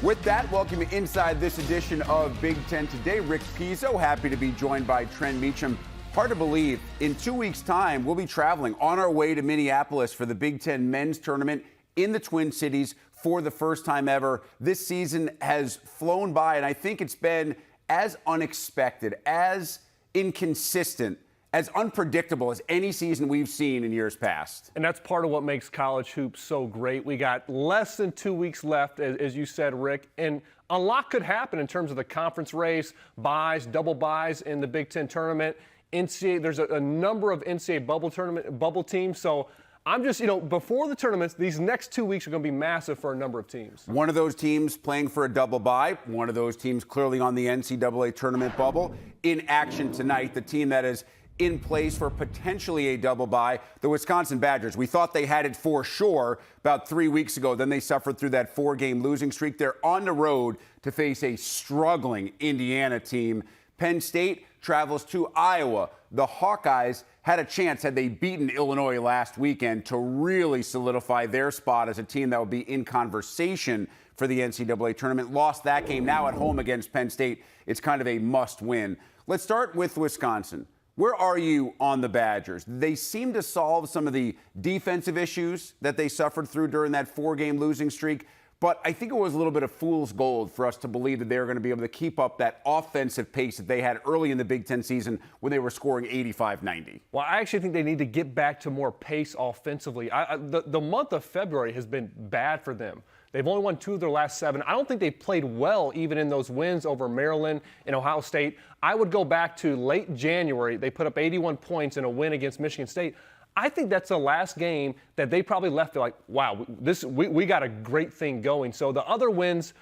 With that, welcome inside this edition of Big Ten Today. Rick Pizzo, happy to be joined by Trent Meacham. Hard to believe, in 2 weeks' time, we'll be traveling on our way to Minneapolis for the Big Ten men's tournament in the Twin Cities for the first time ever. This season has flown by, and I think it's been as unexpected, as inconsistent, as unpredictable as any season we've seen in years past. And that's part of what makes college hoops so great. We got less than 2 weeks left, as you said, Rick, and a lot could happen in terms of the conference race, buys, double buys in the Big Ten tournament. NCAA, there's a number of NCAA bubble teams. So I'm just, before the tournaments, these next 2 weeks are going to be massive for a number of teams. One of those teams playing for a double bye, one of those teams clearly on the NCAA tournament bubble. In action tonight, the team that is in place for potentially a double bye, the Wisconsin Badgers. We thought they had it for sure about 3 weeks ago. Then they suffered through that 4-game losing streak. They're on the road to face a struggling Indiana team. Penn State travels to Iowa. The Hawkeyes had a chance, had they beaten Illinois last weekend, to really solidify their spot as a team that would be in conversation for the NCAA tournament. Lost that game. Now at home against Penn State, it's kind of a must-win. Let's start with Wisconsin. Where are you on the Badgers? They seem to solve some of the defensive issues that they suffered through during that 4-game losing streak, but I think it was a little bit of fool's gold for us to believe that they were going to be able to keep up that offensive pace that they had early in the Big Ten season when they were scoring 85-90. Well, I actually think they need to get back to more pace offensively. The month of February has been bad for them. They've only won 2 of their last 7. I don't think they played well even in those wins over Maryland and Ohio State. I would go back to late January. They put up 81 points in a win against Michigan State. I think that's the last game that they probably left like, wow, we got a great thing going. So the other wins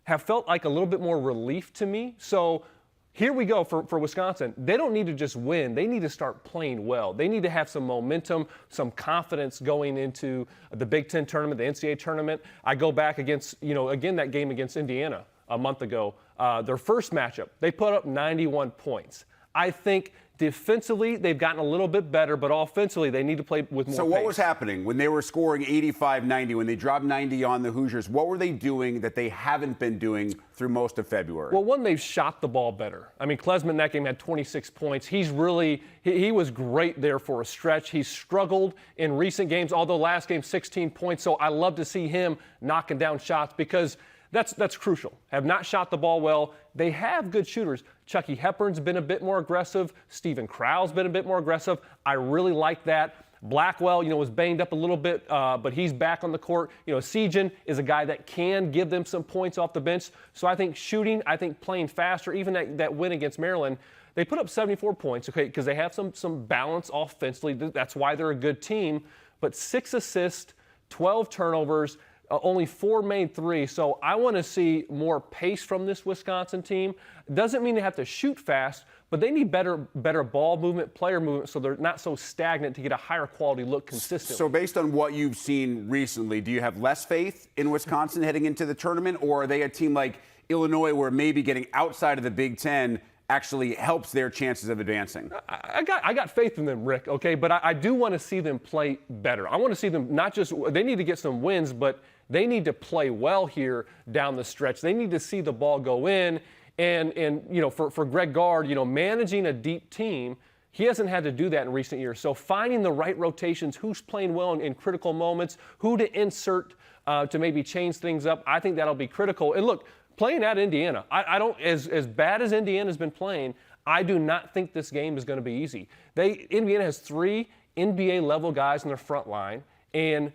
have felt like a little bit more relief to me. So here we go for Wisconsin. They don't need to just win. They need to start playing well. They need to have some momentum, some confidence going into the Big Ten tournament, the NCAA tournament. I go back against, again, that game against Indiana a month ago. Their first matchup, they put up 91 points. I think defensively, they've gotten a little bit better, but offensively, they need to play with more So what pace. was happening when they were scoring 85-90, when they dropped 90 on the Hoosiers? What were they doing that they haven't been doing through most of February? Well, one, they've shot the ball better. I mean, Klesman in that game had 26 points. He's really he was great there for a stretch. He's struggled in recent games, although last game 16 points. So I love to see him knocking down shots because that's crucial. Have not shot the ball well. They have good shooters. Chucky Hepburn's been a bit more aggressive. Stephen Crowell's been a bit more aggressive. I really like that. Blackwell, was banged up a little bit, but he's back on the court. Sejan is a guy that can give them some points off the bench. So I think shooting, I think playing faster, even that win against Maryland, they put up 74 points, okay, because they have some balance offensively. That's why they're a good team. But 6 assists, 12 turnovers, only 4 made 3. So I want to see more pace from this Wisconsin team. Doesn't mean they have to shoot fast, but they need better ball movement, player movement, so they're not so stagnant to get a higher quality look consistently. So based on what you've seen recently, do you have less faith in Wisconsin heading into the tournament, or are they a team like Illinois where maybe getting outside of the Big Ten actually helps their chances of advancing? I got faith in them, Rick, okay? But I do want to see them play better. I want to see them not just – they need to get some wins, but they need to play well here down the stretch. They need to see the ball go in. And for Greg Gard, managing a deep team, he hasn't had to do that in recent years. So finding the right rotations, who's playing well in critical moments, who to insert to maybe change things up, I think that'll be critical. And look, playing at Indiana, I don't, as bad as Indiana's been playing, I do not think this game is going to be easy. Indiana has 3 NBA-level guys in their front line, and,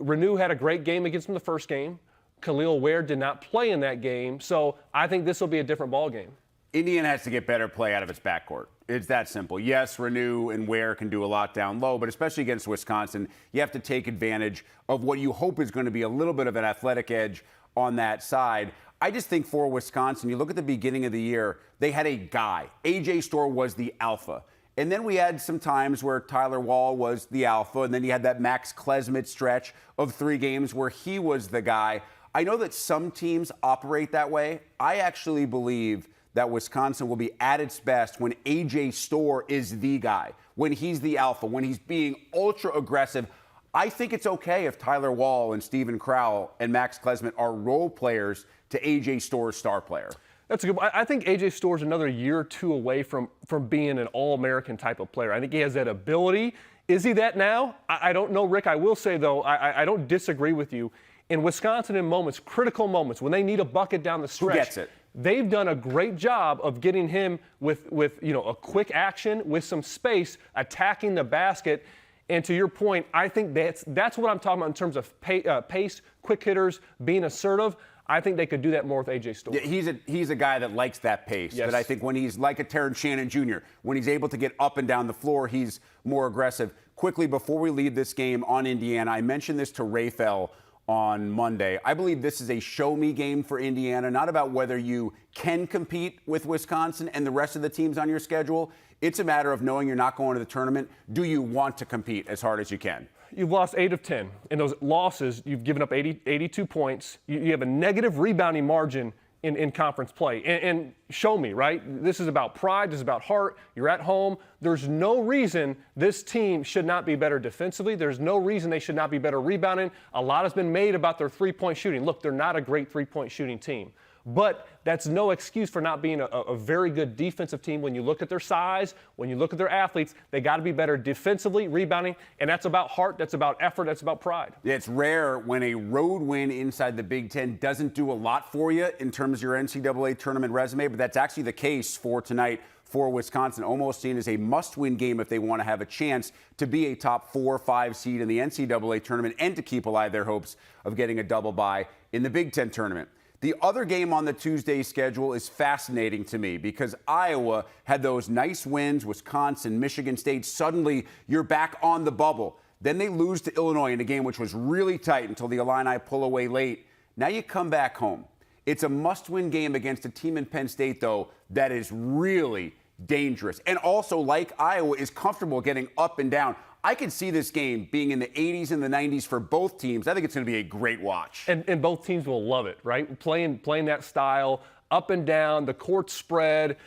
Renew had a great game against them the first game. Khalil Ware did not play in that game, so I think this will be a different ball game. Indiana has to get better play out of its backcourt. It's that simple. Yes, Renew and Ware can do a lot down low, but especially against Wisconsin, you have to take advantage of what you hope is going to be a little bit of an athletic edge on that side. I just think for Wisconsin, you look at the beginning of the year, they had a guy. A.J. Storr was the alpha. And then we had some times where Tyler Wall was the alpha, and then you had that Max Klesmit stretch of 3 games where he was the guy. I know that some teams operate that way. I actually believe that Wisconsin will be at its best when A.J. Storr is the guy, when he's the alpha, when he's being ultra aggressive. I think it's okay if Tyler Wall and Steven Crowell and Max Klesmit are role players to A.J. Storr's star player. That's a good one. I think A.J. Storr's another year or two away from being an All-American type of player. I think he has that ability. Is he that now? I don't know, Rick. I will say, though, I don't disagree with you. In Wisconsin, in moments, critical moments, when they need a bucket down the stretch, who gets it? They've done a great job of getting him with a quick action, with some space, attacking the basket. And to your point, I think that's what I'm talking about in terms of pace, quick hitters, being assertive. I think they could do that more with A.J. Storr. Yeah, he's a guy that likes that pace. Yes. That I think when he's like a Terrence Shannon Jr., when he's able to get up and down the floor, he's more aggressive. Quickly, before we leave this game on Indiana, I mentioned this to Rafael on Monday. I believe this is a show-me game for Indiana, not about whether you can compete with Wisconsin and the rest of the teams on your schedule. It's a matter of knowing you're not going to the tournament. Do you want to compete as hard as you can? You've lost 8 of 10. In those losses, you've given up 82 points. You have a negative rebounding margin in conference play. And show me, right? This is about pride. This is about heart. You're at home. There's no reason this team should not be better defensively. There's no reason they should not be better rebounding. A lot has been made about their three-point shooting. Look, they're not a great three-point shooting team. But that's no excuse for not being a very good defensive team. When you look at their size, when you look at their athletes, they got to be better defensively, rebounding, and that's about heart, that's about effort, that's about pride. Yeah, it's rare when a road win inside the Big Ten doesn't do a lot for you in terms of your NCAA tournament resume, but that's actually the case for tonight for Wisconsin, almost seen as a must-win game if they want to have a chance to be a top 4 or 5 seed in the NCAA tournament and to keep alive their hopes of getting a double bye in the Big Ten tournament. The other game on the Tuesday schedule is fascinating to me because Iowa had those nice wins, Wisconsin, Michigan State. Suddenly, you're back on the bubble. Then they lose to Illinois in a game which was really tight until the Illini pull away late. Now you come back home. It's a must-win game against a team in Penn State, though, that is really dangerous. And also, like Iowa, is comfortable getting up and down. I could see this game being in the 80s and the 90s for both teams. I think it's going to be a great watch. And both teams will love it, right? Playing that style, up and down, the court spread.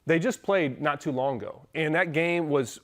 They just played not too long ago. And that game was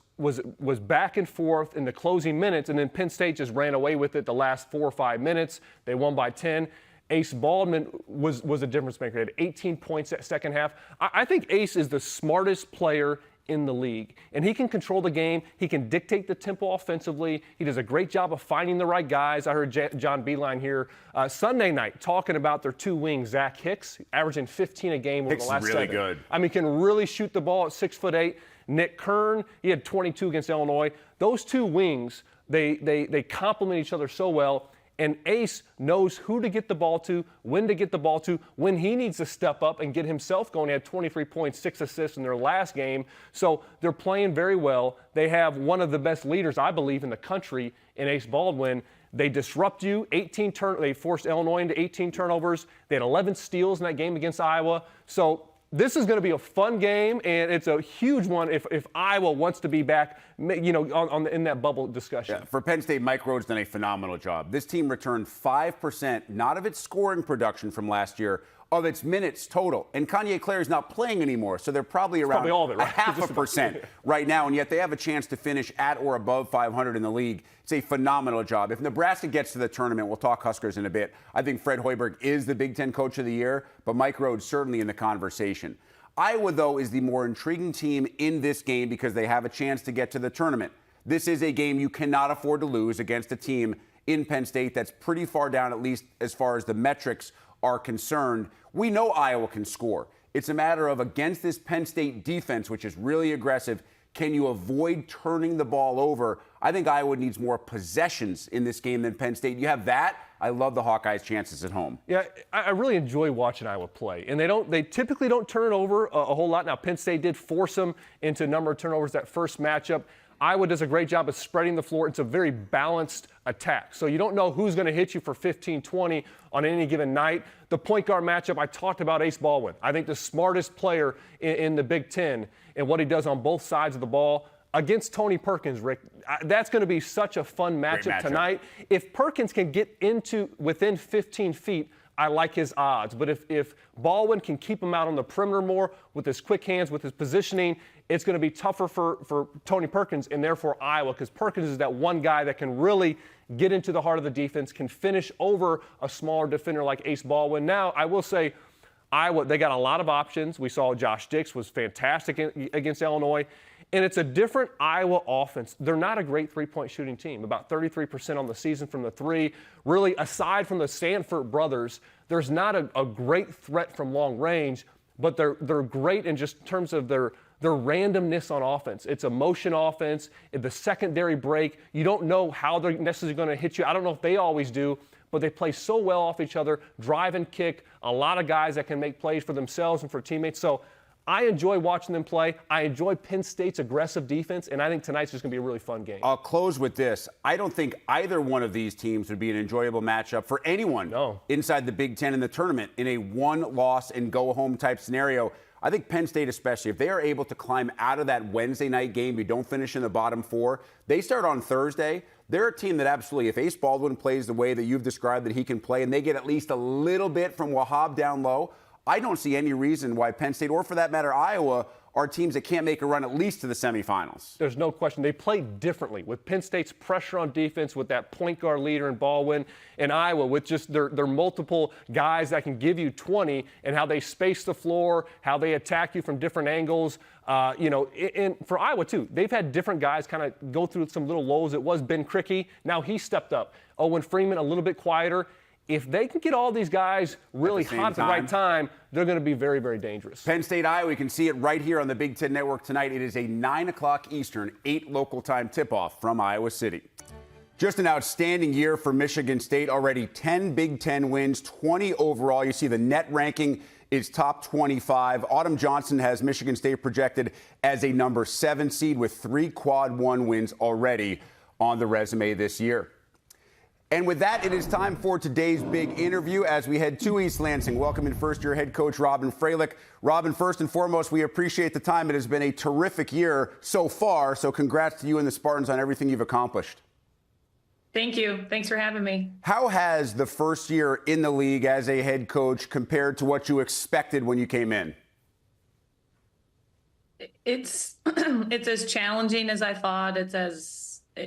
back and forth in the closing minutes, and then Penn State just ran away with it the last 4 or 5 minutes. They won by 10. Ace Baldwin was a difference maker. He had 18 points at second half. I think Ace is the smartest player in the league, and he can control the game. He can dictate the tempo offensively. He does a great job of finding the right guys. I heard John Beeline here Sunday night talking about their 2 wings, Zach Hicks, averaging 15 a game over the last 7. Hicks is really good. I mean, can really shoot the ball at 6'8". Nick Kern, he had 22 against Illinois. Those 2 wings, they complement each other so well. And Ace knows who to get the ball to, when to get the ball to, when he needs to step up and get himself going. He had 23 points, 6 assists in their last game. So they're playing very well. They have one of the best leaders, I believe, in the country in Ace Baldwin. They disrupt you. They forced Illinois into 18 turnovers. They had 11 steals in that game against Iowa. So this is going to be a fun game, and it's a huge one if Iowa wants to be back, in that bubble discussion. Yeah, for Penn State, Mike Rhodes done a phenomenal job. This team returned 5%, not of its scoring production from last year, of its minutes total. And Kanye Clare is not playing anymore, so they're probably around all of it, right? a 0.5% right now, and yet they have a chance to finish at or above 500 in the league. It's a phenomenal job. If Nebraska gets to the tournament, we'll talk Huskers in a bit. I think Fred Hoiberg is the Big Ten Coach of the Year, but Mike Rhodes certainly in the conversation. Iowa, though, is the more intriguing team in this game because they have a chance to get to the tournament. This is a game you cannot afford to lose against a team in Penn State that's pretty far down, at least as far as the metrics are concerned. We know Iowa can score. It's a matter of against this Penn State defense, which is really aggressive, can you avoid turning the ball over? I think Iowa needs more possessions in this game than Penn State. You have that. I love the Hawkeyes' chances at home. Yeah, I really enjoy watching Iowa play. And they typically don't turn it over a whole lot. Now, Penn State did force them into a number of turnovers that first matchup. Iowa does a great job of spreading the floor. It's a very balanced attack. So you don't know who's going to hit you for 15, 20 on any given night. The point guard matchup, I talked about Ace Baldwin. I think the smartest player in the Big Ten and what he does on both sides of the ball against Tony Perkins, Rick. That's going to be such a fun matchup tonight. If Perkins can get within 15 feet I like his odds. But if Baldwin can keep him out on the perimeter more with his quick hands, with his positioning, it's going to be tougher for Tony Perkins and therefore Iowa, because Perkins is that one guy that can really get into the heart of the defense, can finish over a smaller defender like Ace Baldwin. Now, I will say, Iowa, they got a lot of options. We saw Josh Dix was fantastic against Illinois. And it's a different Iowa offense. They're not a great three-point shooting team, about 33% on the season from the three. Really, aside from the Stanford brothers, there's not a great threat from long range, but they're great in just terms of their randomness on offense. It's a motion offense. In the secondary break, you don't know how they're necessarily going to hit you. I don't know if they always do, but they play so well off each other, drive and kick, a lot of guys that can make plays for themselves and for teammates. So I enjoy watching them play. I enjoy Penn State's aggressive defense, and I think tonight's just going to be a really fun game. I'll close with this. I don't think either one of these teams would be an enjoyable matchup for anyone inside the Big Ten in the tournament in a one-loss and go-home type scenario. I think Penn State especially, if they are able to climb out of that Wednesday night game, you don't finish in the bottom four, they start on Thursday. They're a team that absolutely, if Ace Baldwin plays the way that you've described that he can play, and they get at least a little bit from Wahab down low, I don't see any reason why Penn State, or for that matter Iowa, are teams that can't make a run at least to the semifinals. There's no question. They play differently with Penn State's pressure on defense, with that point guard leader in Baldwin, and Iowa with just their multiple guys that can give you 20, and how they space the floor, how they attack you from different angles. And for Iowa, too, they've had different guys kind of go through some little lows. It was Ben Krikke. Now he stepped up. Owen Freeman, a little bit quieter. If they can get all these guys really hot at the right time, they're going to be very, very dangerous. Penn State, Iowa, you can see it right here on the Big Ten Network tonight. It is a 9 o'clock Eastern, 8 local time tip-off from Iowa City. Just an outstanding year for Michigan State. Already 10 Big Ten wins, 20 overall. You see the net ranking is top 25. Autumn Johnson has Michigan State projected as a number 7 seed with 3 quad 1 wins already on the resume this year. And with that, it is time for today's big interview as we head to East Lansing. Welcoming first-year head coach Robyn Fralick. Robyn, first and foremost, we appreciate the time. It has been a terrific year so far, so congrats to you and the Spartans on everything you've accomplished. Thank you. Thanks for having me. How has the first year in the league as a head coach compared to what you expected when you came in? It's as challenging as I thought. It's as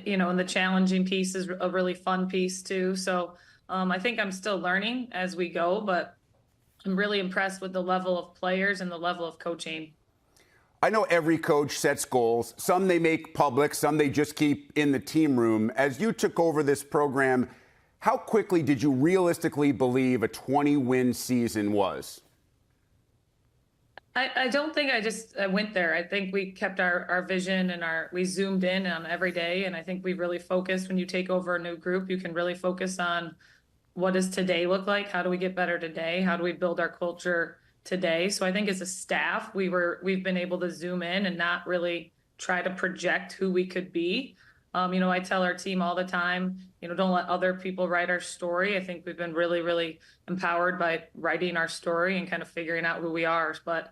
and the challenging piece is a really fun piece too. So I think I'm still learning as we go, but I'm really impressed with the level of players and the level of coaching. I know every coach sets goals. Some they make public, some they just keep in the team room. As you took over this program, how quickly did you realistically believe a 20-win season was? I don't think I just went there. I think we kept our vision and we zoomed in on every day. And I think we really focused. When you take over a new group, you can really focus on what does today look like? How do we get better today? How do we build our culture today? So I think as a staff, we've been able to zoom in and not really try to project who we could be. I tell our team all the time, don't let other people write our story. I think we've been really, really empowered by writing our story and kind of figuring out who we are. But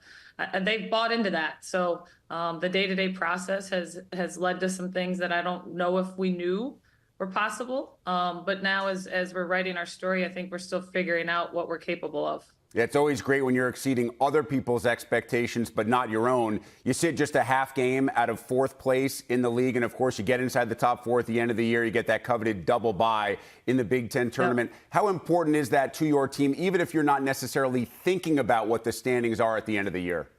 they've bought into that. So the day-to-day process has led to some things that I don't know if we knew were possible. But now as we're writing our story, I think we're still figuring out what we're capable of. Yeah, it's always great when you're exceeding other people's expectations, but not your own. You sit just a half game out of 4th place in the league, and of course, you get inside the top 4 at the end of the year. You get that coveted double bye in the Big Ten tournament. Yep. How important is that to your team, even if you're not necessarily thinking about what the standings are at the end of the year?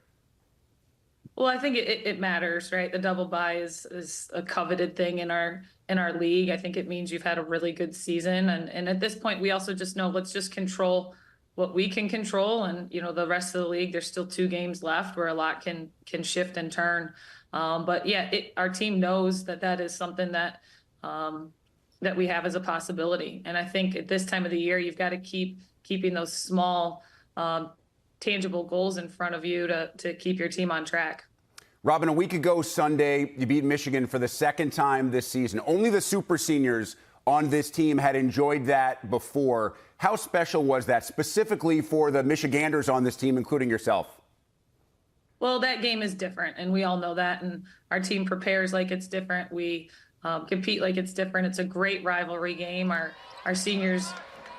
Well, I think it matters, right? The double bye is a coveted thing in our league. I think it means you've had a really good season, and at this point, we also just know let's just control what we can control, and the rest of the league, there's still 2 games left where a lot can shift and turn. But yeah, our team knows that is something that we have as a possibility. And I think at this time of the year, you've got to keeping those small, tangible goals in front of you to keep your team on track. Robyn, a week ago Sunday, you beat Michigan for the 2nd time this season. Only the super seniors on this team had enjoyed that before. How special was that, specifically for the Michiganders on this team, including yourself? Well, that game is different, and we all know that, and our team prepares like it's different. We compete like it's different. It's a great rivalry game. Our seniors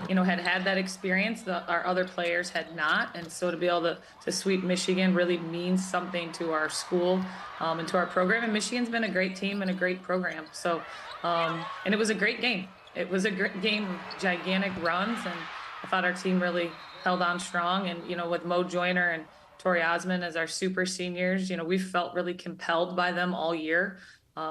had that experience. Our other players had not. And so to be able to sweep Michigan really means something to our school and to our program. And Michigan's been a great team and a great program. So, and it was a great game. It was a great game of gigantic runs. And I thought our team really held on strong. And, with Mo Joyner and Tori Osmond as our super seniors, we felt really compelled by them all year.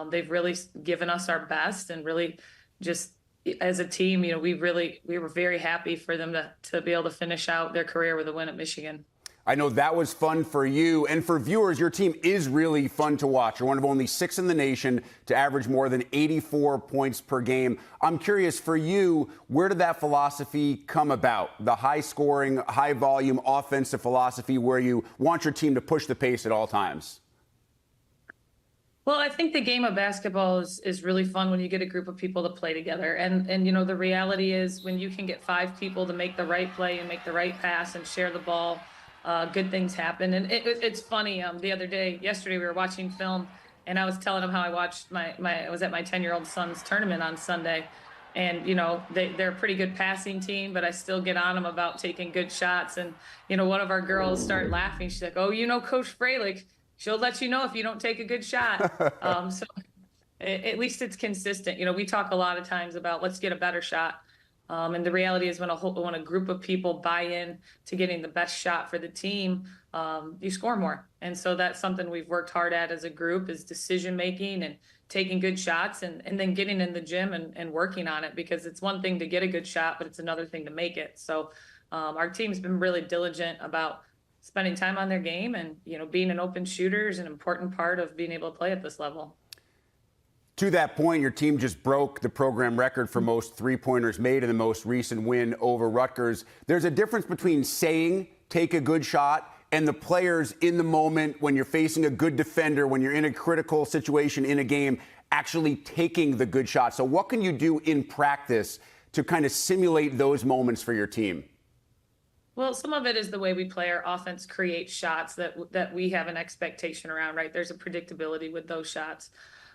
They've really given us our best, and really just as a team, we were very happy for them to be able to finish out their career with a win at Michigan. I know that was fun for you, and for viewers, your team is really fun to watch. You're one of only 6 in the nation to average more than 84 points per game. I'm curious, for you, where did that philosophy come about? The high-scoring, high-volume offensive philosophy where you want your team to push the pace at all times? Well, I think the game of basketball is really fun when you get a group of people to play together. And the reality is when you can get 5 people to make the right play and make the right pass and share the ball, good things happen. And it's funny. Yesterday we were watching film, and I was telling them how I watched I was at my 10-year-old son's tournament on Sunday. And, they're a pretty good passing team, but I still get on them about taking good shots. And, one of our girls started laughing. She's like, oh, Coach Fralick, she'll let you know if you don't take a good shot. So at least it's consistent. We talk a lot of times about let's get a better shot. And the reality is when a group of people buy in to getting the best shot for the team, you score more. And so that's something we've worked hard at as a group, is decision making and taking good shots, and then getting in the gym and working on it, because it's one thing to get a good shot, but it's another thing to make it. So our team's been really diligent about spending time on their game, and being an open shooter is an important part of being able to play at this level. To that point, your team just broke the program record for most three-pointers made in the most recent win over Rutgers. There's a difference between saying take a good shot and the players in the moment, when you're facing a good defender, when you're in a critical situation in a game, actually taking the good shot. So what can you do in practice to kind of simulate those moments for your team? Well, some of it is the way we play. Our offense creates shots that we have an expectation around, right? There's a predictability with those shots.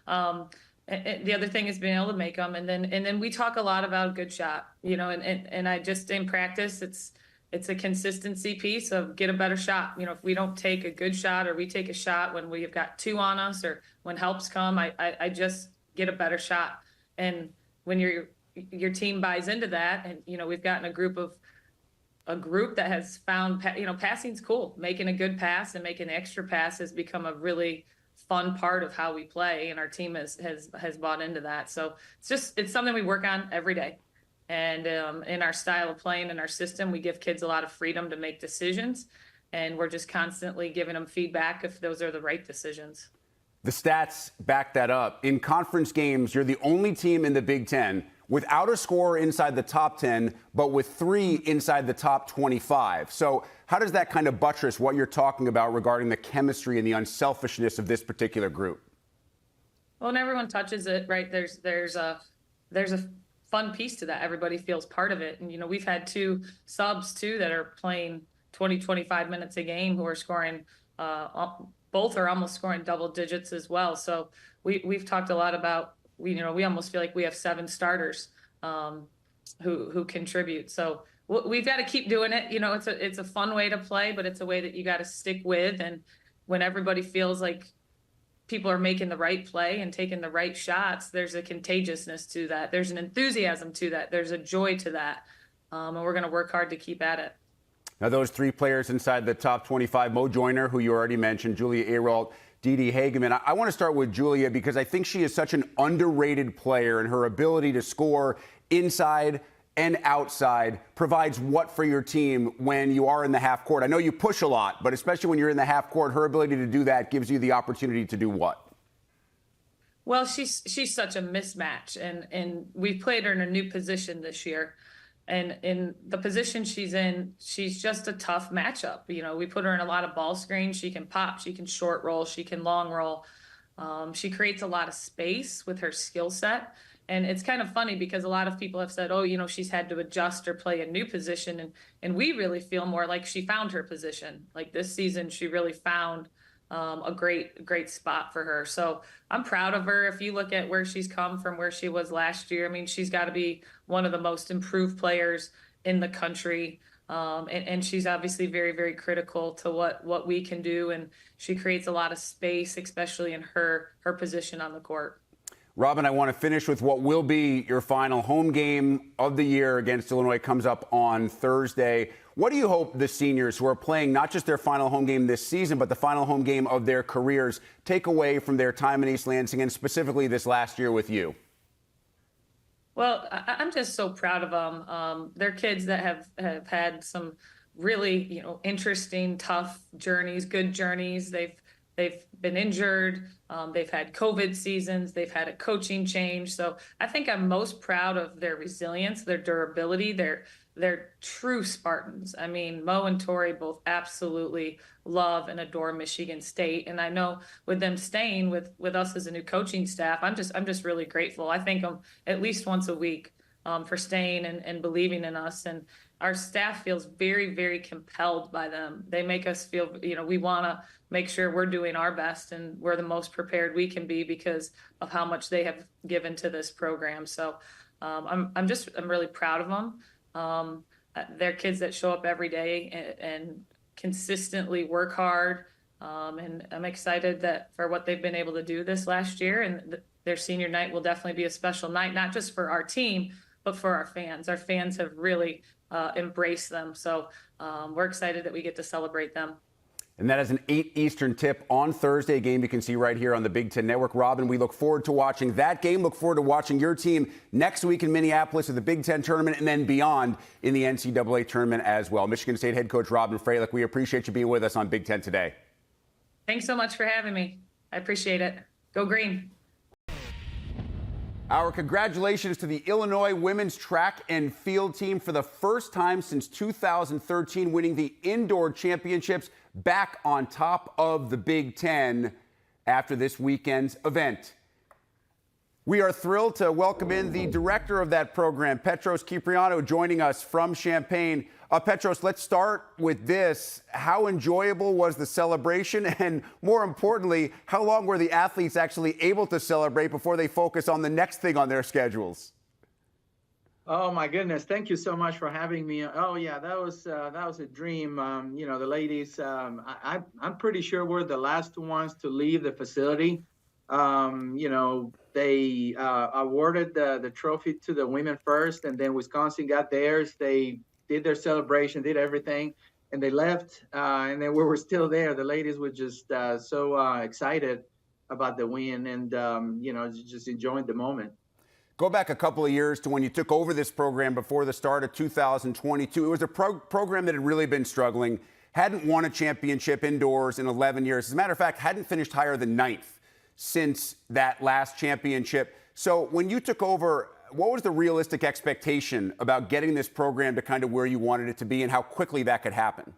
And the other thing is being able to make them. And then we talk a lot about a good shot, and I just, in practice, it's a consistency piece of get a better shot. If we don't take a good shot, or we take a shot when we've got 2 on us, or when helps come, I just get a better shot. And when your team buys into that, and, we've gotten a group that has found, passing's cool. Making a good pass and making an extra pass has become a really fun part of how we play, and our team has bought into that. So it's something we work on every day. And in our style of playing and our system, we give kids a lot of freedom to make decisions, and we're just constantly giving them feedback if those are the right decisions. The stats back that up. In conference games, you're the only team in the Big Ten without a scorer inside the top 10, but with 3 inside the top 25. So how does that kind of buttress what you're talking about regarding the chemistry and the unselfishness of this particular group? Well, and everyone touches it, right? There's a fun piece to that. Everybody feels part of it. And, we've had 2 subs, too, that are playing 20, 25 minutes a game, who are scoring, both are almost scoring double digits as well. So we've talked a lot about, we almost feel like we have 7 starters who contribute. So we've got to keep doing it. It's a fun way to play, but it's a way that you got to stick with. And when everybody feels like people are making the right play and taking the right shots, there's a contagiousness to that. There's an enthusiasm to that. There's a joy to that. And we're going to work hard to keep at it. Now, those 3 players inside the top 25, Mo Joyner, who you already mentioned, Julia Ayrault, Didi Hageman. I want to start with Julia because I think she is such an underrated player, and her ability to score inside and outside provides what for your team when you are in the half court? I know you push a lot, but especially when you're in the half court, her ability to do that gives you the opportunity to do what? Well, she's such a mismatch, and we've played her in a new position this year. And in the position she's in, she's just a tough matchup. We put her in a lot of ball screens. She can pop, she can short roll, she can long roll. She creates a lot of space with her skill set. And it's kind of funny because a lot of people have said, oh, she's had to adjust or play a new position. And we really feel more like she found her position. Like this season, she really found a great spot for her. So I'm proud of her. If you look at where she's come from where she was last year, I mean, she's got to be one of the most improved players in the country. And she's obviously very, very critical to what we can do. And she creates a lot of space, especially in her position on the court. Robyn, I want to finish with what will be your final home game of the year against Illinois. Comes up on Thursday. What do you hope the seniors who are playing not just their final home game this season, but the final home game of their careers take away from their time in East Lansing and specifically this last year with you? Well, I'm just so proud of them. They're kids that have had some really, interesting, tough journeys, good journeys. They've been injured. They've had COVID seasons. They've had a coaching change. So I think I'm most proud of their resilience, their durability. They're true Spartans. I mean, Mo and Tori both absolutely love and adore Michigan State. And I know with them staying with us as a new coaching staff, I'm just really grateful. I thank them at least once a week for staying and believing in us. And our staff feels very, very compelled by them. They make us feel, we want to make sure we're doing our best and we're the most prepared we can be because of how much they have given to this program. So I'm really proud of them. They're kids that show up every day and consistently work hard. And I'm excited for what they've been able to do this last year. And their senior night will definitely be a special night, not just for our team, but for our fans. Our fans have really embraced them. So we're excited that we get to celebrate them. And that is an 8 Eastern tip on Thursday, a game you can see right here on the Big Ten Network. Robyn, we look forward to watching that game. Look forward to watching your team next week in Minneapolis at the Big Ten tournament and then beyond in the NCAA tournament as well. Michigan State head coach Robyn Fralick, we appreciate you being with us on Big Ten today. Thanks so much for having me. I appreciate it. Go Green. Our congratulations to the Illinois women's track and field team for the first time since 2013, winning the indoor championships, back on top of the Big Ten after this weekend's event. We are thrilled to welcome in the director of that program, Petros Kyprianou, joining us from Champaign. Petros, let's start with this. How enjoyable was the celebration? And more importantly, how long were the athletes actually able to celebrate before they focus on the next thing on their schedules? Oh my goodness! Thank you so much for having me. Oh yeah, that was a dream. The ladies. I'm pretty sure we're the last ones to leave the facility. They awarded the trophy to the women first, and then Wisconsin got theirs. They did their celebration, did everything, and they left. And then we were still there. The ladies were just so excited about the win, and just enjoying the moment. Go back a couple of years to when you took over this program before the start of 2022. It was a program that had really been struggling, hadn't won a championship indoors in 11 years. As a matter of fact, hadn't finished higher than 9th since that last championship. So when you took over, what was the realistic expectation about getting this program to kind of where you wanted it to be and how quickly that could happen?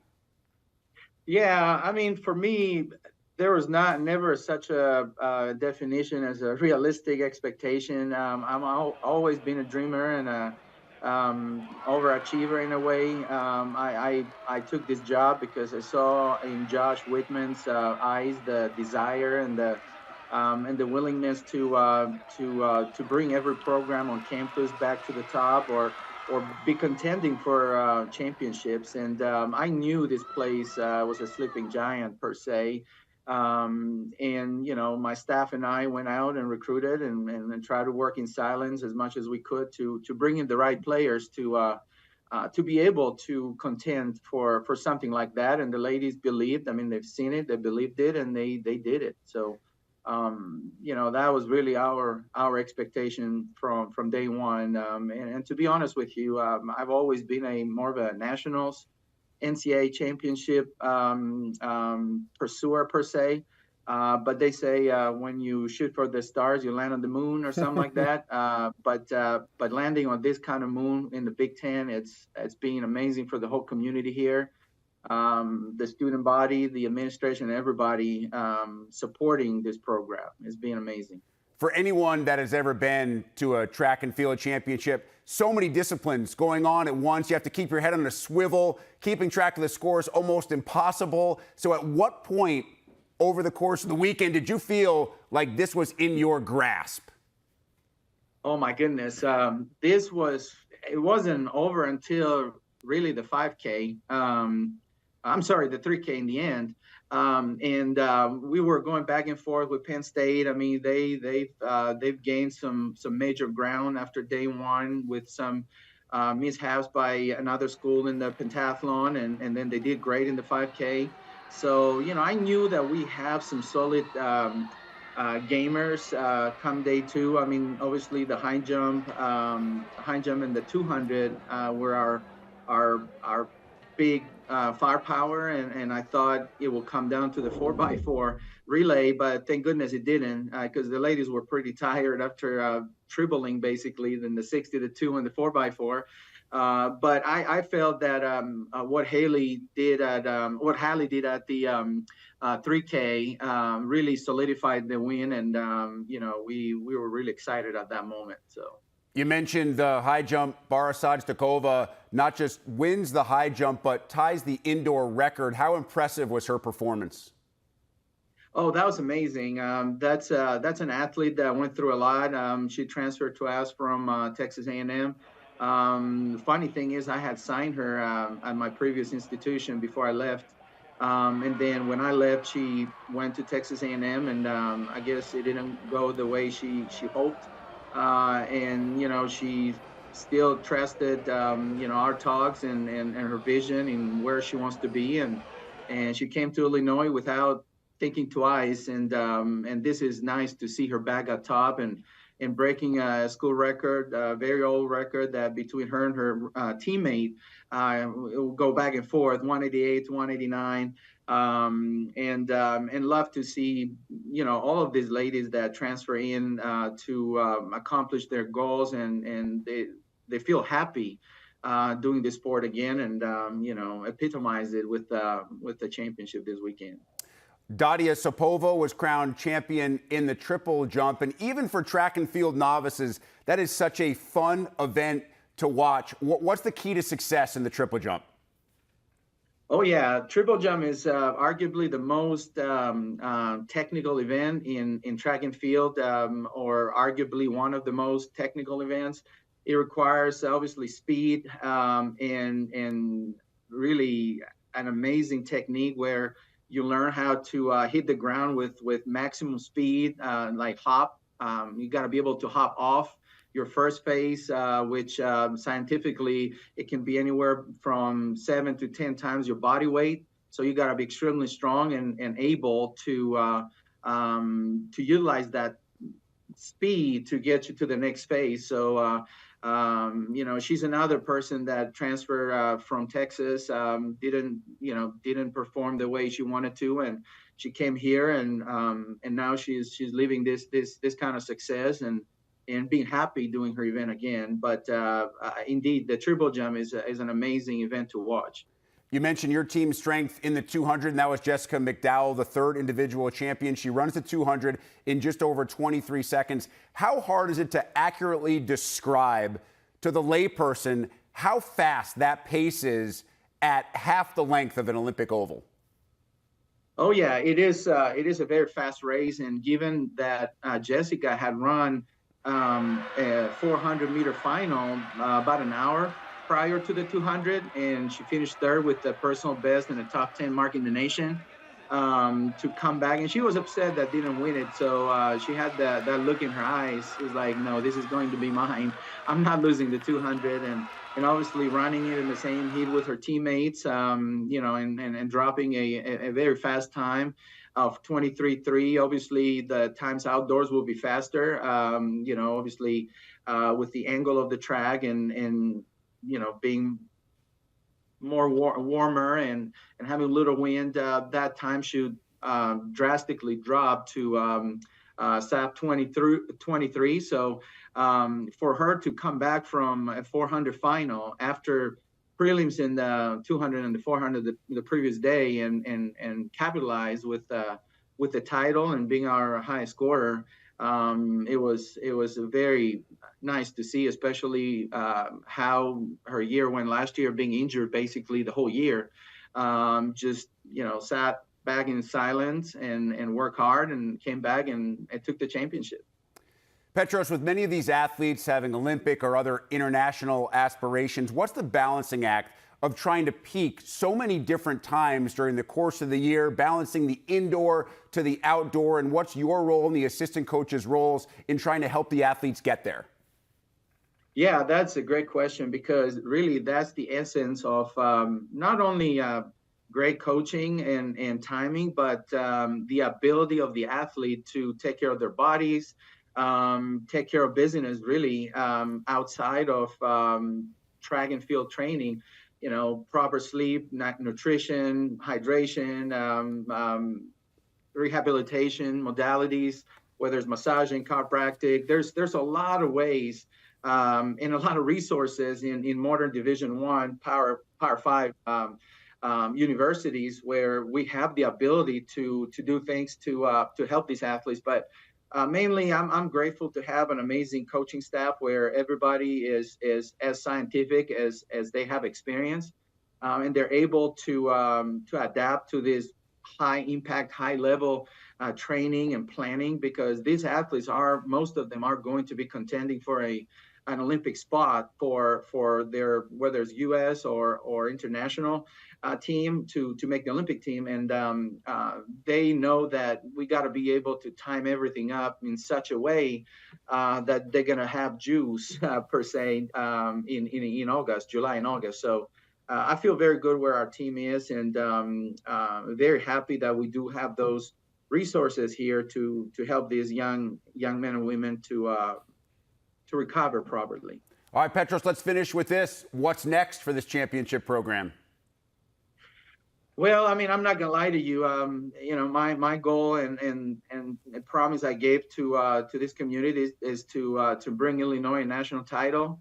Yeah, I mean, for me, there was never such a definition as a realistic expectation. I'm always been a dreamer and a overachiever in a way. I took this job because I saw in Josh Whitman's eyes the desire and the willingness to bring every program on campus back to the top or be contending for championships. And I knew this place was a sleeping giant per se. My staff and I went out and recruited and tried to work in silence as much as we could to bring in the right players to be able to contend for something like that. And the ladies believed. I mean, they've seen it, they believed it, and they did it. So, that was really our expectation from day one. And to be honest with you, I've always been more of a nationals NCAA championship pursuer per se, but they say when you shoot for the stars, you land on the moon or something like that. But landing on this kind of moon in the Big Ten, it's been amazing for the whole community here, the student body, the administration, everybody supporting this program. It's been amazing. For anyone that has ever been to a track and field championship, so many disciplines going on at once. You have to keep your head on a swivel. Keeping track of the score is almost impossible. So at what point over the course of the weekend did you feel like this was in your grasp? Oh, my goodness. This was it wasn't over until really the 5K. I'm sorry, the 3K in the end. We were going back and forth with Penn State. I mean, they've gained some major ground after day one with some mishaps by another school in the pentathlon, and then they did great in the 5K. So I knew that we have some solid gamers come day two. I mean, obviously the high jump and the 200 were our big firepower, and I thought it will come down to the 4x4 relay, but thank goodness it didn't, because the ladies were pretty tired after tripling basically than the 60 to 2 and the 4x4. But I felt that what Hallie did at the 3K really solidified the win, and we were really excited at that moment. So. You mentioned the high jump. Barasadzhtakova not just wins the high jump, but ties the indoor record. How impressive was her performance? Oh, that was amazing. That's an athlete that went through a lot. She transferred to us from Texas A&M. The funny thing is, I had signed her at my previous institution before I left. And then when I left, she went to Texas A&M, and I guess it didn't go the way she hoped. And she still trusted our talks and her vision and where she wants to be, and she came to Illinois without thinking twice, and this is nice to see her back at top and breaking a school record, a very old record that between her and her teammate it will go back and forth, 188 to 189. And love to see all of these ladies that transfer in to accomplish their goals, and they feel happy doing this sport again, and epitomize it with the championship this weekend. Daria Sapova was crowned champion in the triple jump, and even for track and field novices, that is such a fun event to watch. What's the key to success in the triple jump? Oh yeah, triple jump is arguably the most technical event in track and field, or arguably one of the most technical events. It requires obviously speed and really an amazing technique where you learn how to hit the ground with maximum speed, like hop. You got to be able to hop off your first phase, which scientifically it can be anywhere from 7 to 10 times your body weight. So you got to be extremely strong and able to utilize that speed to get you to the next phase. So she's another person that transferred from Texas, didn't perform the way she wanted to, and she came here, and now she's living this kind of success and being happy doing her event again. But indeed, the triple jump is an amazing event to watch. You mentioned your team's strength in the 200, and that was Jessica McDowell, the third individual champion. She runs the 200 in just over 23 seconds. How hard is it to accurately describe to the layperson how fast that pace is at half the length of an Olympic oval? Oh yeah, it is a very fast race, and given that Jessica had run a 400-meter final about an hour prior to the 200, and she finished third with the personal best and a top 10 mark in the nation, to come back, and she was upset that didn't win it. So she had that look in her eyes. It was like, no, this is going to be mine. I'm not losing the 200, and obviously running it in the same heat with her teammates, and dropping a very fast time of 23.3. Obviously, the times outdoors will be faster. Obviously, with the angle of the track and being more warmer and having a little wind, that time should drastically drop to SAP 23. So for her to come back from a 400 final after prelims in the 200 and the 400 the previous day and capitalize with the title and being our highest scorer, it was very nice to see, especially how her year went last year, being injured basically the whole year. Just sat back in silence and worked hard and came back and took the championship. Petros, with many of these athletes having Olympic or other international aspirations, what's the balancing act of trying to peak so many different times during the course of the year, balancing the indoor to the outdoor, and what's your role and the assistant coach's roles in trying to help the athletes get there? Yeah, that's a great question, because really that's the essence of not only great coaching and timing, but the ability of the athlete to take care of their bodies, take care of business really outside of track and field training. You know, proper sleep, nutrition, hydration, rehabilitation modalities, whether it's massaging, chiropractic. There's a lot of ways and a lot of resources in modern Division I, Power 5 universities, where we have the ability to do things to help these athletes. But mainly, I'm grateful to have an amazing coaching staff where everybody is as scientific as they have experience, and they're able to adapt to this high impact, high level training and planning, because these athletes most of them are going to be contending for an Olympic spot for their, whether it's U.S. or international team to make the Olympic team. And they know that we got to be able to time everything up in such a way that they're going to have juice per se in August, July and August. So I feel very good where our team is, and very happy that we do have those resources here to help these young men and women to recover properly. All right, Petros, let's finish with this. What's next for this championship program? Well, I mean, I'm not gonna lie to you. You know, my goal and promise I gave to this community is to bring Illinois a national title.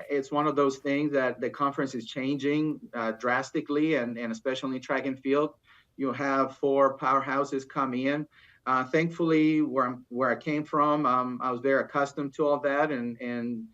It's one of those things that the conference is changing drastically, and especially in track and field. You have 4 powerhouses come in. Thankfully, where I came from, I was very accustomed to all that, and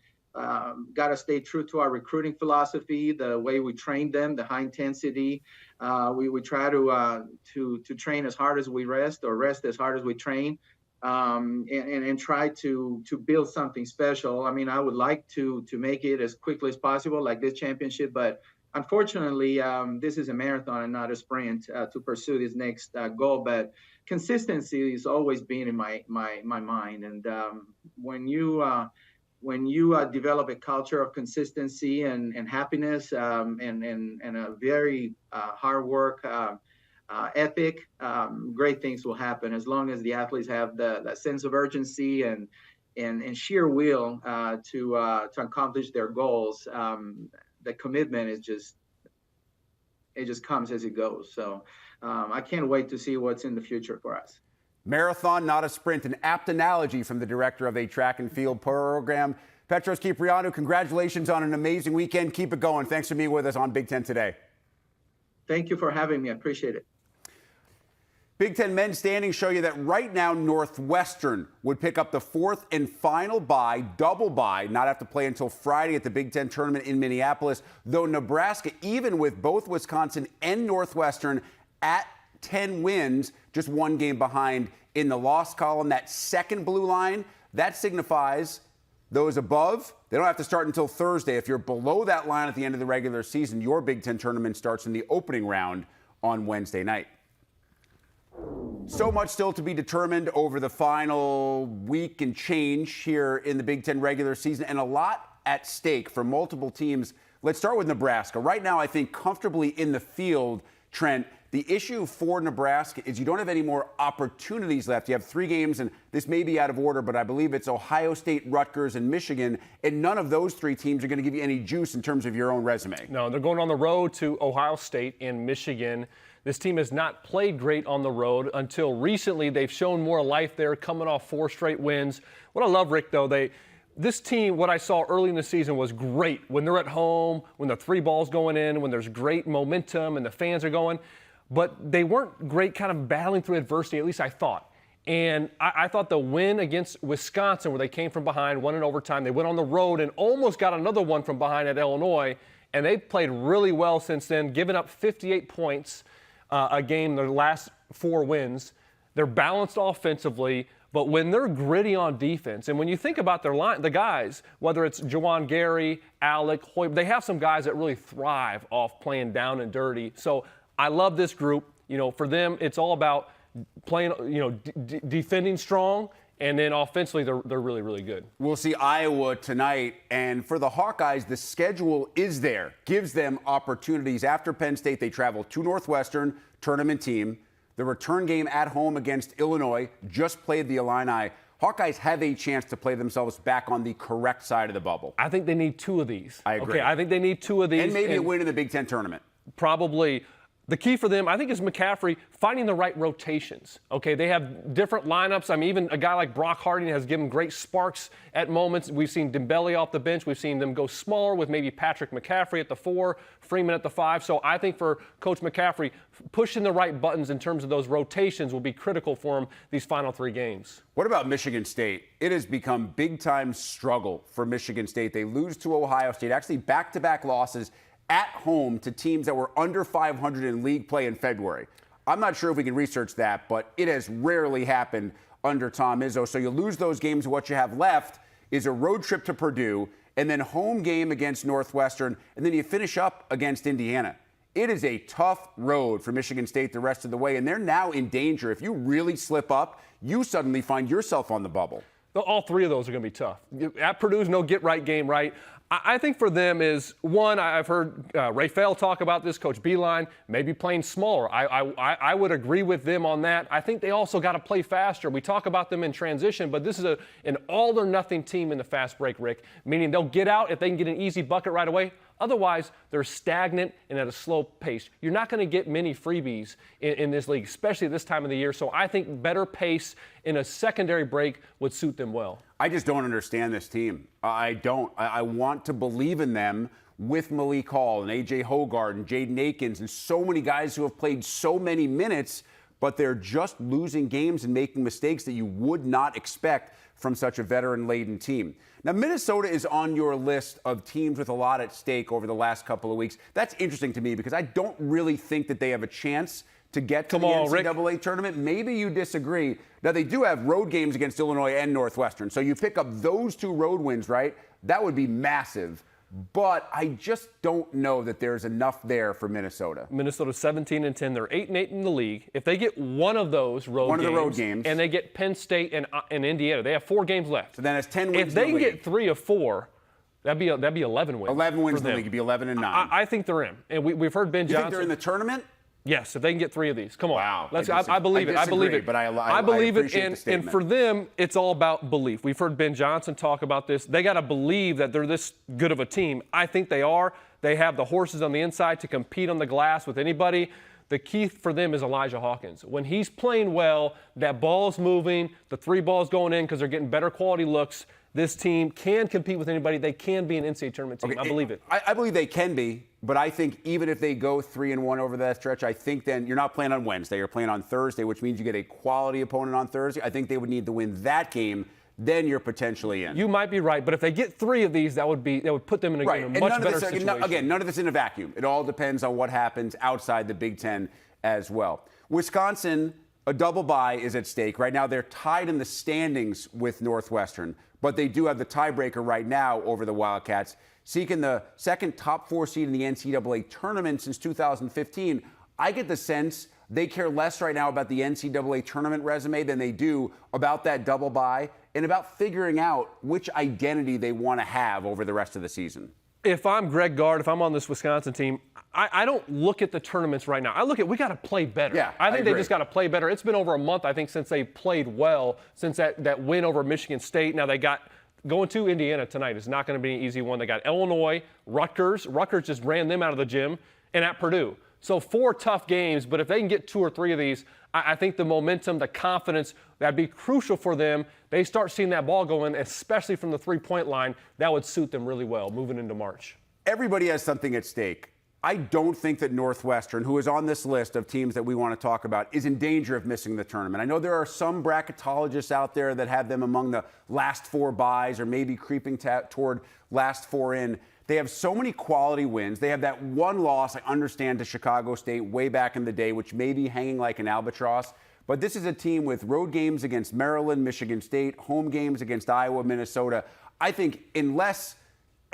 got to stay true to our recruiting philosophy, the way we train them, the high intensity. We try to train as hard as we rest, or rest as hard as we train, and try to build something special. I mean, I would like to make it as quickly as possible, like this championship, but unfortunately, this is a marathon and not a sprint to pursue this next goal. But consistency has always been in my mind, and when you develop a culture of consistency and happiness, and a very hard work ethic, great things will happen, as long as the athletes have that sense of urgency and sheer will to accomplish their goals. The commitment is just comes as it goes. So I can't wait to see what's in the future for us. Marathon, not a sprint, an apt analogy from the director of a track and field program. Petros Kyprianou, congratulations on an amazing weekend. Keep it going. Thanks for being with us on Big Ten Today. Thank you for having me. I appreciate it. Big Ten men's standings show you that right now Northwestern would pick up the 4th and final bye, double bye, not have to play until Friday at the Big Ten tournament in Minneapolis, though Nebraska, even with both Wisconsin and Northwestern at 10 wins, just 1 game behind in the loss column. That second blue line, that signifies those above, they don't have to start until Thursday. If you're below that line at the end of the regular season, your Big Ten tournament starts in the opening round on Wednesday night. So much still to be determined over the final week and change here in the Big Ten regular season, and a lot at stake for multiple teams. Let's start with Nebraska. Right now, I think comfortably in the field, Trent. The issue for Nebraska is you don't have any more opportunities left. You have 3 games, and this may be out of order, but I believe it's Ohio State, Rutgers, and Michigan, and none of those 3 teams are going to give you any juice in terms of your own resume. No, they're going on the road to Ohio State and Michigan. This team has not played great on the road until recently. They've shown more life there, coming off 4 straight wins. What I love, Rick, though, this team, what I saw early in the season was great. When they're at home, when the 3 balls going in, when there's great momentum and the fans are going. But they weren't great kind of battling through adversity, at least I thought. And I thought the win against Wisconsin, where they came from behind, won in overtime, they went on the road and almost got another one from behind at Illinois. And they've played really well since then, giving up 58 points a game in their last 4 wins. They're balanced offensively. But when they're gritty on defense, and when you think about their line, the guys, whether it's Juwan Gary, Alec, Hoy, they have some guys that really thrive off playing down and dirty. So I love this group. For them, it's all about playing, defending strong, and then offensively, they're really, really good. We'll see Iowa tonight, and for the Hawkeyes, the schedule is there, gives them opportunities. After Penn State, they travel to Northwestern, tournament team. The return game at home against Illinois, just played the Illini. Hawkeyes have a chance to play themselves back on the correct side of the bubble. I think they need 2 of these. I agree. Okay, I think they need 2 of these. And maybe a win in the Big Ten tournament. Probably. The key for them, I think, is McCaffrey finding the right rotations. Okay, they have different lineups. I mean, even a guy like Brock Harding has given great sparks at moments. We've seen Dembele off the bench. We've seen them go smaller with maybe Patrick McCaffrey at the 4, Freeman at the 5. So I think for Coach McCaffrey, pushing the right buttons in terms of those rotations will be critical for him these final 3 games. What about Michigan State? It has become big-time struggle for Michigan State. They lose to Ohio State, actually back-to-back losses at home to teams that were under 500 in league play in February. I'm not sure if we can research that, but it has rarely happened under Tom Izzo. So you lose those games. What you have left is a road trip to Purdue and then home game against Northwestern, and then you finish up against Indiana. It is a tough road for Michigan State the rest of the way, and they're now in danger. If you really slip up, you suddenly find yourself on the bubble. All 3 of those are going to be tough. At Purdue's no get-right game, right? I think for them is, one, I've heard Ray Fell talk about this, Coach Beeline, maybe playing smaller. I would agree with them on that. I think they also got to play faster. We talk about them in transition, but this is an all-or-nothing team in the fast break, Rick, meaning they'll get out if they can get an easy bucket right away. Otherwise, they're stagnant and at a slow pace. You're not going to get many freebies in this league, especially this time of the year. So I think better pace in a secondary break would suit them well. I just don't understand this team. I don't. I want to believe in them with Malik Hall and A.J. Hoggard and Jaden Akins and so many guys who have played so many minutes, but they're just losing games and making mistakes that you would not expect from such a veteran-laden team. Now, Minnesota is on your list of teams with a lot at stake over the last couple of weeks. That's interesting to me because I don't really think that they have a chance to get to the NCAA tournament. Maybe you disagree. Now, they do have road games against Illinois and Northwestern. So you pick up those 2 road wins, right? That would be massive. But I just don't know that there's enough there for Minnesota. Minnesota's 17-10. They're 8-8 in the league. If they get one of those road games, and they get Penn State and Indiana, they have 4 games left. So then it's 10 wins. If they can get 3 of 4, that'd be 11 wins. 11 wins in the league. It'd be 11-9. I think they're in. And we've heard Ben Johnson. You think they're in the tournament? Yes, if they can get 3 of these. Come on. Wow. I believe it. I believe it. But I believe it. And for them, it's all about belief. We've heard Ben Johnson talk about this. They got to believe that they're this good of a team. I think they are. They have the horses on the inside to compete on the glass with anybody. The key for them is Elijah Hawkins. When he's playing well, that ball's moving, the 3 balls going in because they're getting better quality looks. This team can compete with anybody. They can be an NCAA tournament team. Okay, I believe it. I believe they can be, but I think even if they go 3-1 over that stretch, I think then you're not playing on Wednesday. You're playing on Thursday, which means you get a quality opponent on Thursday. I think they would need to win that game. Then you're potentially in. You might be right, but if they get 3 of these, that would put them in a much better situation. Again, none of this in a vacuum. It all depends on what happens outside the Big Ten as well. Wisconsin, a double bye is at stake. Right now, they're tied in the standings with Northwestern, but they do have the tiebreaker right now over the Wildcats, seeking the second top 4 seed in the NCAA tournament since 2015. I get the sense they care less right now about the NCAA tournament resume than they do about that double bye and about figuring out which identity they want to have over the rest of the season. If I'm Greg Gard, if I'm on this Wisconsin team, I don't look at the tournaments right now. I look at we got to play better. Yeah, I think they just got to play better. It's been over a month, I think, since they played well, since that win over Michigan State. Now they got going to Indiana tonight is not going to be an easy one. They got Illinois, Rutgers. Rutgers just ran them out of the gym, and at Purdue. So 4 tough games, but if they can get 2 or 3 of these, I think the momentum, the confidence, that'd be crucial for them. They start seeing that ball go in, especially from the 3-point line. That would suit them really well moving into March. Everybody has something at stake. I don't think that Northwestern, who is on this list of teams that we want to talk about, is in danger of missing the tournament. I know there are some bracketologists out there that have them among the last 4 byes or maybe creeping toward last 4 in. They have so many quality wins. They have that one loss, I understand, to Chicago State way back in the day, which may be hanging like an albatross. But this is a team with road games against Maryland, Michigan State, home games against Iowa, Minnesota. I think unless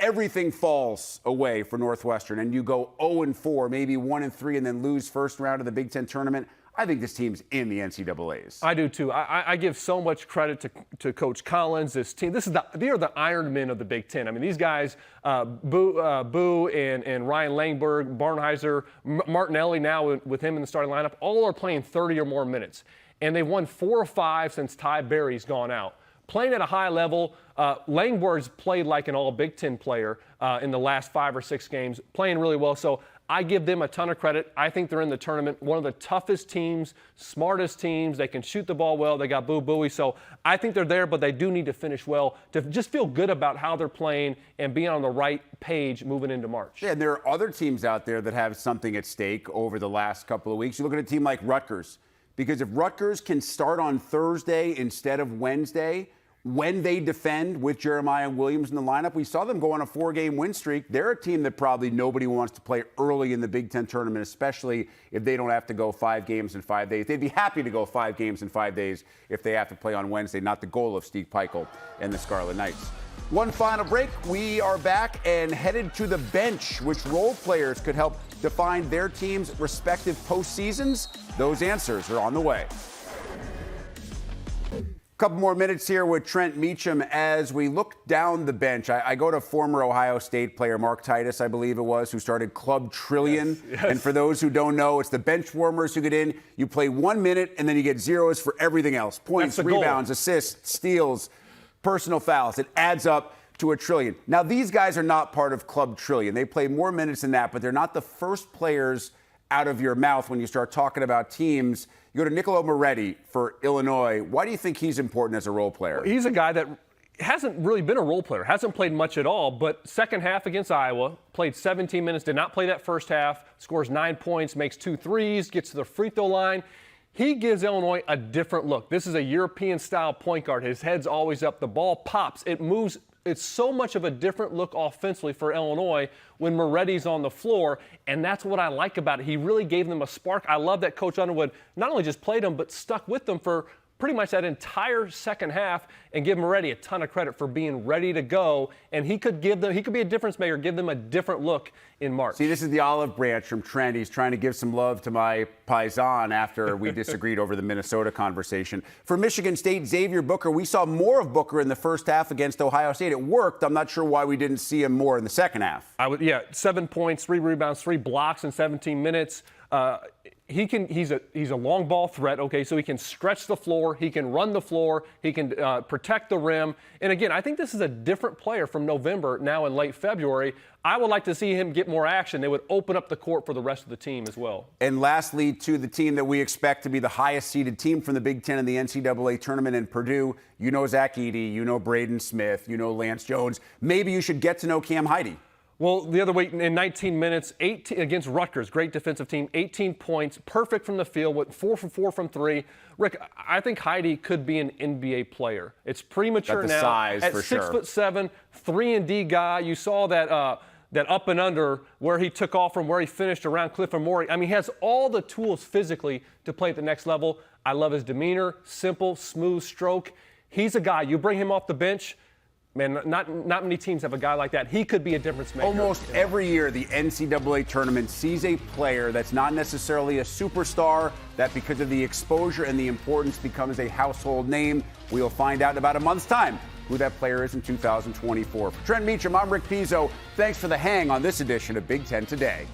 everything falls away for Northwestern and you go 0-4, maybe 1-3, and then lose first round of the Big Ten tournament, I think this team's in the NCAAs. I do too. I give so much credit to Coach Collins, this team. They are the Iron Men of the Big Ten. I mean, these guys, Boo and Ryan Langberg, Barnheiser, Martinelli now with him in the starting lineup, all are playing 30 or more minutes. And they've won 4 or 5 since Ty Berry's gone out. Playing at a high level, Langberg's played like an all Big Ten player in the last 5 or 6 games, playing really well. So I give them a ton of credit. I think they're in the tournament. One of the toughest teams, smartest teams. They can shoot the ball well. They got Boo Buie. So I think they're there, but they do need to finish well to just feel good about how they're playing and being on the right page moving into March. Yeah, and there are other teams out there that have something at stake over the last couple of weeks. You look at a team like Rutgers, because if Rutgers can start on Thursday instead of Wednesday, when they defend with Jeremiah Williams in the lineup, we saw them go on a 4-game win streak. They're a team that probably nobody wants to play early in the Big Ten tournament, especially if they don't have to go 5 games in 5 days. They'd be happy to go 5 games in 5 days if they have to play on Wednesday, not the goal of Steve Peichel and the Scarlet Knights. One final break. We are back and headed to the bench. Which role players could help define their team's respective postseasons? Those answers are on the way. Couple more minutes here with Trent Meacham as we look down the bench. I go to former Ohio State player Mark Titus, I believe it was, who started Club Trillion. Yes. And for those who don't know, it's the bench warmers who get in. You play 1 minute and then you get zeros for everything else. Points, rebounds, assists, steals, personal fouls. It adds up to a trillion. Now, these guys are not part of Club Trillion. They play more minutes than that, but they're not the first players out of your mouth when you start talking about teams. You go to Niccolo Moretti for Illinois. Why do you think he's important as a role player? He's a guy that hasn't really been a role player, hasn't played much at all, but second half against Iowa, played 17 minutes, did not play that first half, scores 9 points, makes 2 threes, gets to the free throw line. He gives Illinois a different look. This is a European-style point guard. His head's always up. The ball pops. It moves. It's so much of a different look offensively for Illinois when Moretti's on the floor, and that's what I like about it. He really gave them a spark. I love that Coach Underwood not only just played them, but stuck with them for pretty much that entire second half, and give Moretti a ton of credit for being ready to go. And he could be a difference maker, give them a different look in March. See, this is the olive branch from Trent. He's trying to give some love to my paisan after we disagreed over the Minnesota conversation. For Michigan State, Xavier Booker, we saw more of Booker in the first half against Ohio State. It worked. I'm not sure why we didn't see him more in the second half. 7 points, 3 rebounds, 3 blocks in 17 minutes. He's a long ball threat, okay, so he can stretch the floor, he can run the floor, he can protect the rim. And again, I think this is a different player from November, now in late February. I would like to see him get more action. They would open up the court for the rest of the team as well. And lastly, to the team that we expect to be the highest seeded team from the Big Ten in the NCAA tournament in Purdue, you know Zach Edey, you know Braden Smith, you know Lance Jones. Maybe you should get to know Cam Heide. Well, the other week in 19 minutes, 18 against Rutgers, great defensive team, 18 points, perfect from the field, with 4 for 4 from 3. Rick, I think Heide could be an NBA player. It's premature Got the now. size, at for 6'7", 3-and-D guy. You saw that up and under where he took off from where he finished around Clifford Morey. I mean, he has all the tools physically to play at the next level. I love his demeanor, simple, smooth stroke. He's a guy, you bring him off the bench, man, not many teams have a guy like that. He could be a difference maker. Almost every year, the NCAA tournament sees a player that's not necessarily a superstar, that because of the exposure and the importance becomes a household name. We'll find out in about a month's time who that player is in 2024. For Trent Meacham, I'm Rick Pizzo. Thanks for the hang on this edition of Big Ten Today.